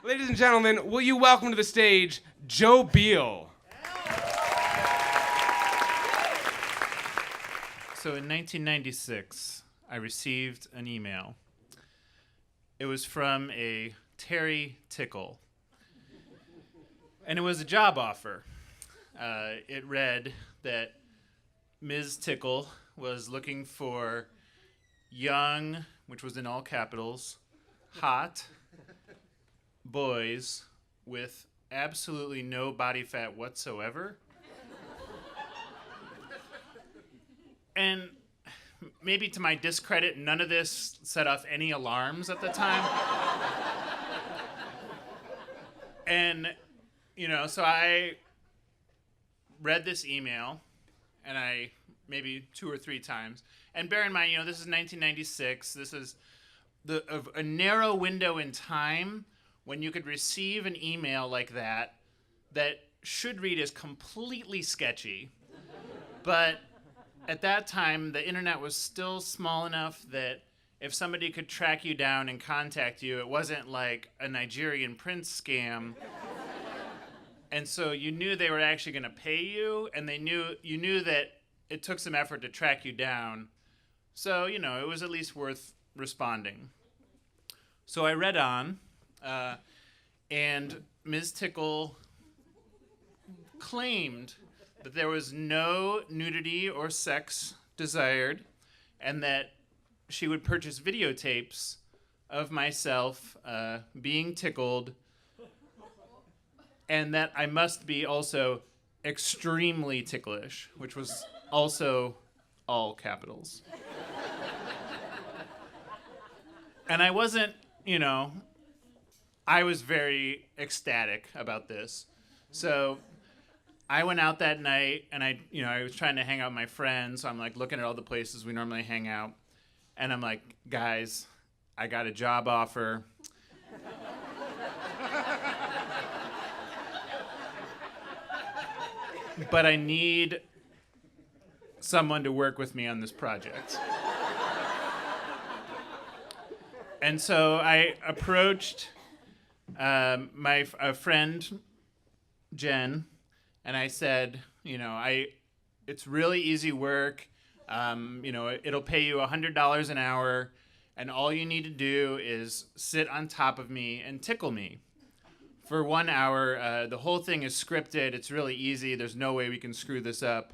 Ladies and gentlemen, will you welcome to the stage Joe Biel? So in 1996, I received an email. It was from a Terri Tickle. And it was a job offer. It read that Ms. Tickle was looking for young, which was in all capitals, hot boys with absolutely no body fat whatsoever. And maybe to my discredit, none of this set off any alarms at the time. And, so I read this email, and I maybe 2 or 3 times. And bear in mind, this is 1996. This is a narrow window in time when you could receive an email like that should read as completely sketchy. But at that time, the internet was still small enough that if somebody could track you down and contact you, it wasn't like a Nigerian prince scam. And so you knew they were actually going to pay you, and you knew that it took some effort to track you down. So, it was at least worth responding. So I read on, and Ms. Tickle claimed that there was no nudity or sex desired, and that she would purchase videotapes of myself being tickled, and that I must be also extremely ticklish, which was also all capitals. And I wasn't, I was very ecstatic about this. So I went out that night, and I was trying to hang out with my friends, so I'm like looking at all the places we normally hang out, and I'm like, guys, I got a job offer. But I need someone to work with me on this project. And so I approached my friend, Jen, and I said, it's really easy work. It'll pay you $100 an hour, and all you need to do is sit on top of me and tickle me for 1 hour. The whole thing is scripted. It's really easy. There's no way we can screw this up,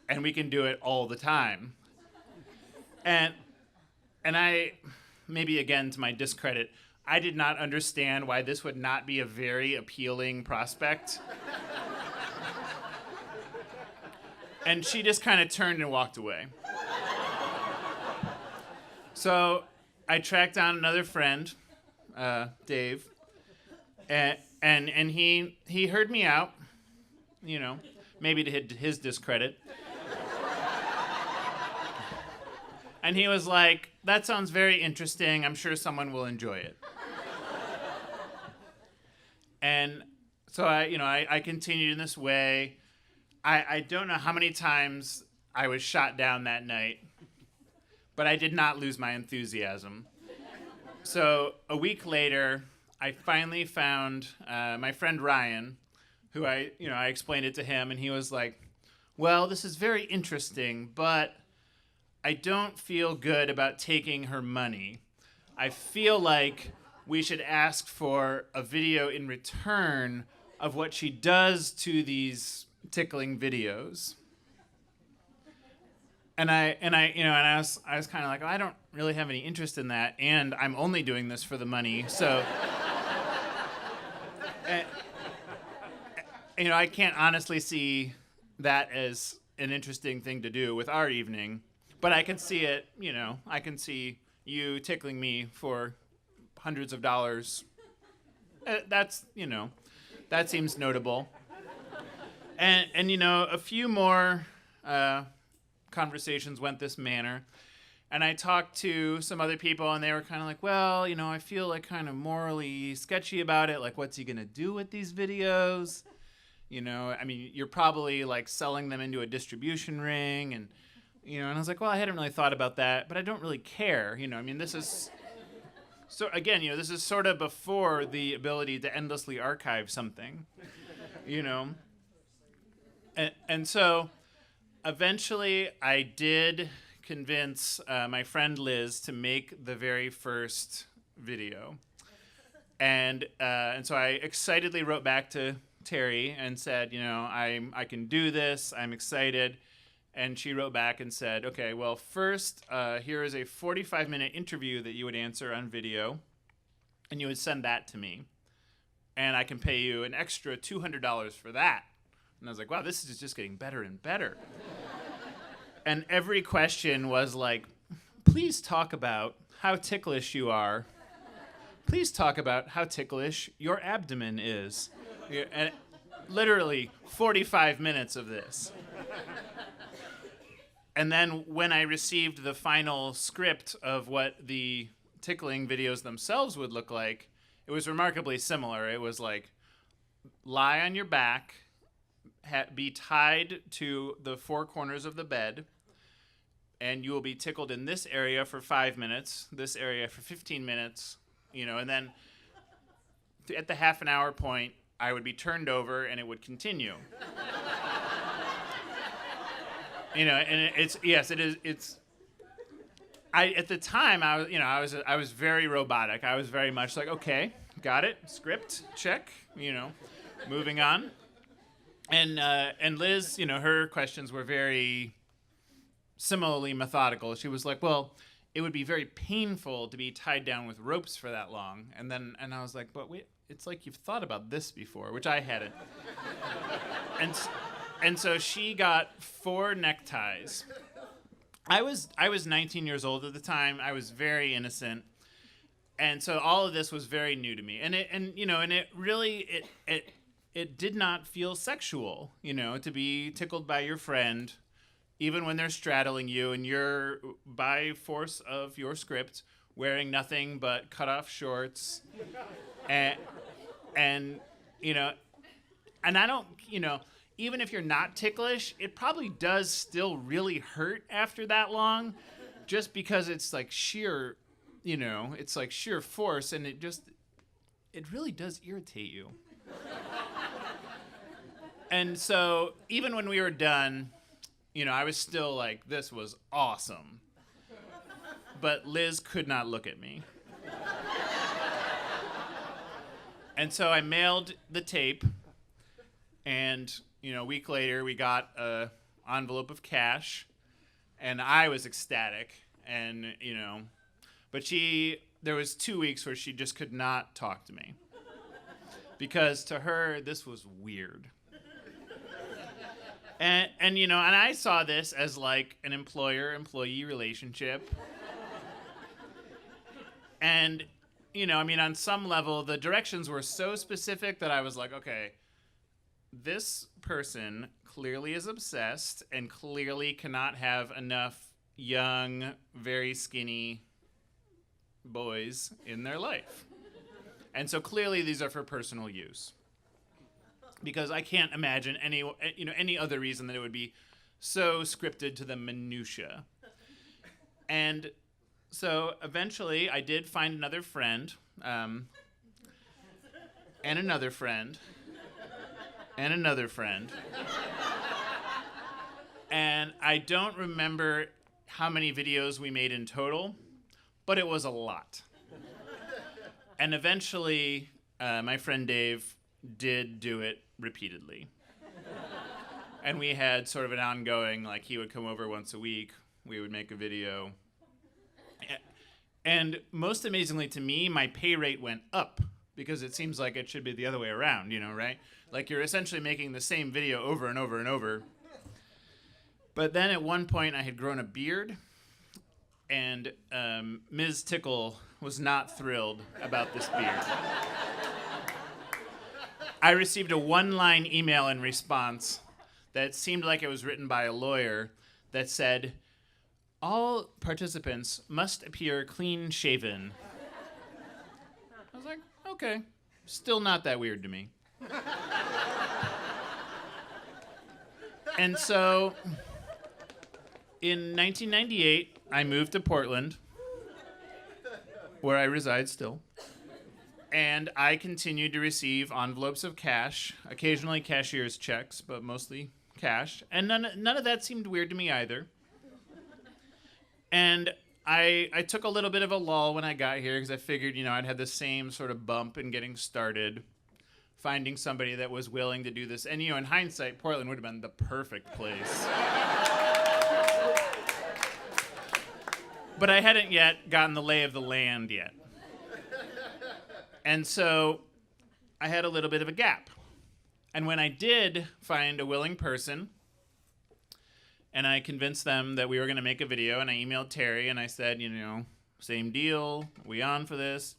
and we can do it all the time. And I, maybe again to my discredit, I did not understand why this would not be a very appealing prospect. And she just kind of turned and walked away. So I tracked down another friend, Dave, and he heard me out, maybe to his discredit. And he was like, that sounds very interesting. I'm sure someone will enjoy it. And so I continued in this way. I don't know how many times I was shot down that night, but I did not lose my enthusiasm. So a week later, I finally found my friend Ryan, who I explained it to him, and he was like, well, this is very interesting, but I don't feel good about taking her money. I feel like we should ask for a video in return of what she does to these tickling videos. And I was kind of like, I don't really have any interest in that, and I'm only doing this for the money, so I can't honestly see that as an interesting thing to do with our evening, but I can see it, I can see you tickling me for hundreds of dollars. That seems notable. And a few more conversations went this manner. And I talked to some other people, and they were kind of like, well, I feel like kind of morally sketchy about it. Like, what's he going to do with these videos? You're probably like selling them into a distribution ring. And, and I was like, well, I hadn't really thought about that, but I don't really care. This is So again, this is sort of before the ability to endlessly archive something, And so eventually I did convince my friend Liz to make the very first video. And so I excitedly wrote back to Terri and said, I can do this. I'm excited. And she wrote back and said, okay, well, first, here is a 45-minute interview that you would answer on video, and you would send that to me. And I can pay you an extra $200 for that. And I was like, wow, this is just getting better and better. And every question was like, please talk about how ticklish you are. Please talk about how ticklish your abdomen is. And literally 45 minutes of this. And then when I received the final script of what the tickling videos themselves would look like, it was remarkably similar. It was like, lie on your back, be tied to the four corners of the bed, and you will be tickled in this area for 5 minutes, this area for 15 minutes, and then at the half an hour point, I would be turned over and it would continue. And at the time I was very robotic. I was very much like, okay, got it, script, check, moving on. And Liz, her questions were very similarly methodical. She was like, well, it would be very painful to be tied down with ropes for that long. And I was like, but wait, it's like you've thought about this before, which I hadn't. And so she got 4 neckties. I was 19 years old at the time. I was very innocent. And so all of this was very new to me. And it really did not feel sexual, to be tickled by your friend, even when they're straddling you and you're, by force of your script, wearing nothing but cut-off shorts. And I don't, even if you're not ticklish, it probably does still really hurt after that long, just because it's like sheer, it's like sheer force, and it really does irritate you. And so even when we were done, I was still like, this was awesome. But Liz could not look at me. And so I mailed the tape, and, a week later we got an envelope of cash, and I was ecstatic, and, but there was 2 weeks where she just could not talk to me. Because to her, this was weird. And I saw this as like an employer-employee relationship. And, on some level, the directions were so specific that I was like, okay, this person clearly is obsessed and clearly cannot have enough young, very skinny boys in their life. And so clearly these are for personal use. Because I can't imagine any other reason that it would be so scripted to the minutia. And so eventually I did find another friend, and another friend, and another friend. And I don't remember how many videos we made in total, but it was a lot. And eventually, my friend Dave did do it repeatedly. And we had sort of an ongoing, like, he would come over once a week, we would make a video. And most amazingly to me, my pay rate went up, because it seems like it should be the other way around, right? Like, you're essentially making the same video over and over and over. But then at one point I had grown a beard, and Ms. Tickle was not thrilled about this beard. I received a one-line email in response that seemed like it was written by a lawyer that said, all participants must appear clean-shaven. I was like, okay, still not that weird to me. And so in 1998, I moved to Portland. where I reside still. And I continued to receive envelopes of cash, occasionally cashier's checks, but mostly cash. And none of that seemed weird to me either. And I took a little bit of a lull when I got here because I figured, I'd had the same sort of bump in getting started, finding somebody that was willing to do this. And, in hindsight, Portland would have been the perfect place. But I hadn't yet gotten the lay of the land yet. And so I had a little bit of a gap. And when I did find a willing person, and I convinced them that we were going to make a video, and I emailed Terri, and I said, same deal, we on for this?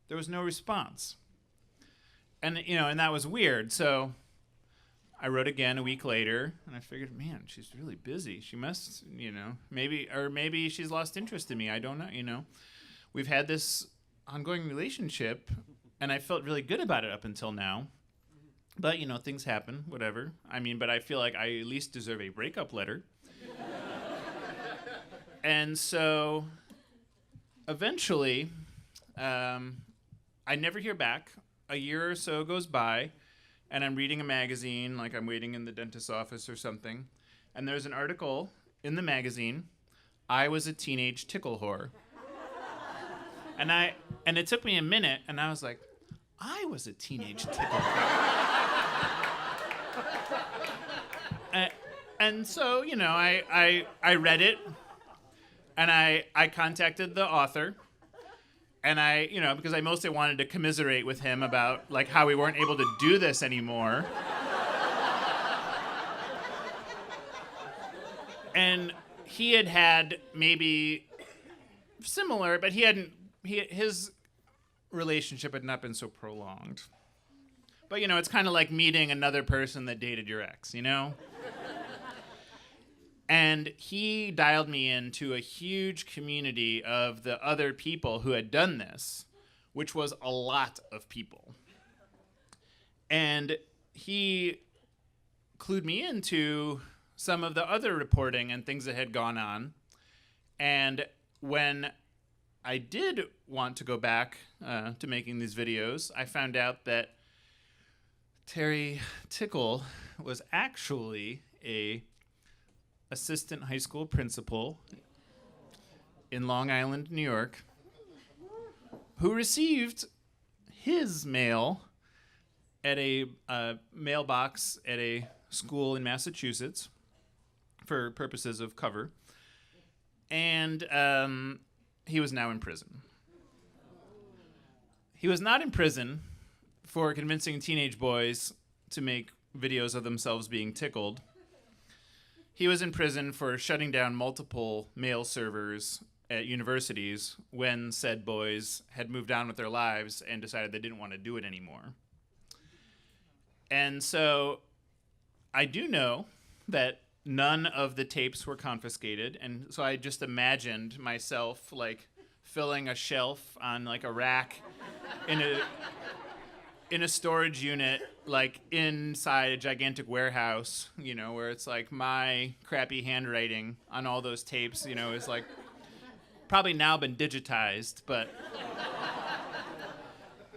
There was no response. And, and that was weird. So I wrote again a week later, and I figured, man, she's really busy. She must, maybe she's lost interest in me. I don't know, We've had this ongoing relationship, and I felt really good about it up until now. But, things happen, whatever. But I feel like I at least deserve a breakup letter. And so, eventually, I never hear back. A year or so goes by, and I'm reading a magazine, like I'm waiting in the dentist's office or something, and there's an article in the magazine, I was a teenage tickle whore. And it took me a minute, and I was like, I was a teenage tickle whore. And so, I read it, and I contacted the author, and because I mostly wanted to commiserate with him about, like, how we weren't able to do this anymore. And he had maybe similar, but his relationship had not been so prolonged. But, it's kind of like meeting another person that dated your ex, And he dialed me into a huge community of the other people who had done this, which was a lot of people. And he clued me into some of the other reporting and things that had gone on. And when I did want to go back to making these videos, I found out that Terri Tickle was actually a assistant high school principal in Long Island, New York, who received his mail at a mailbox at a school in Massachusetts for purposes of cover, and he was now in prison. He was not in prison for convincing teenage boys to make videos of themselves being tickled. He was in prison for shutting down multiple mail servers at universities when said boys had moved on with their lives and decided they didn't want to do it anymore. And so I do know that none of the tapes were confiscated, and so I just imagined myself like filling a shelf on like a rack in a storage unit, like inside a gigantic warehouse, where it's like my crappy handwriting on all those tapes, is like probably now been digitized, but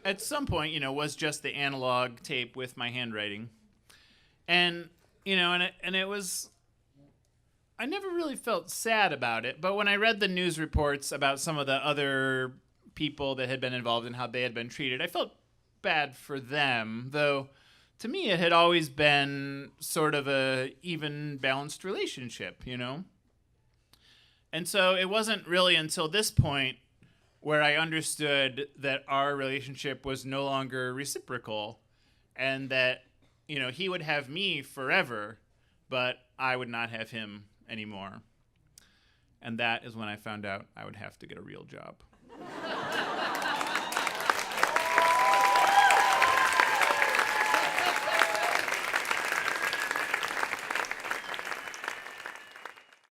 at some point, was just the analog tape with my handwriting. And, and it was, I never really felt sad about it, but when I read the news reports about some of the other people that had been involved and how they had been treated, I felt bad for them, though to me it had always been sort of a even balanced relationship, And so it wasn't really until this point where I understood that our relationship was no longer reciprocal and that, he would have me forever, but I would not have him anymore. And that is when I found out I would have to get a real job.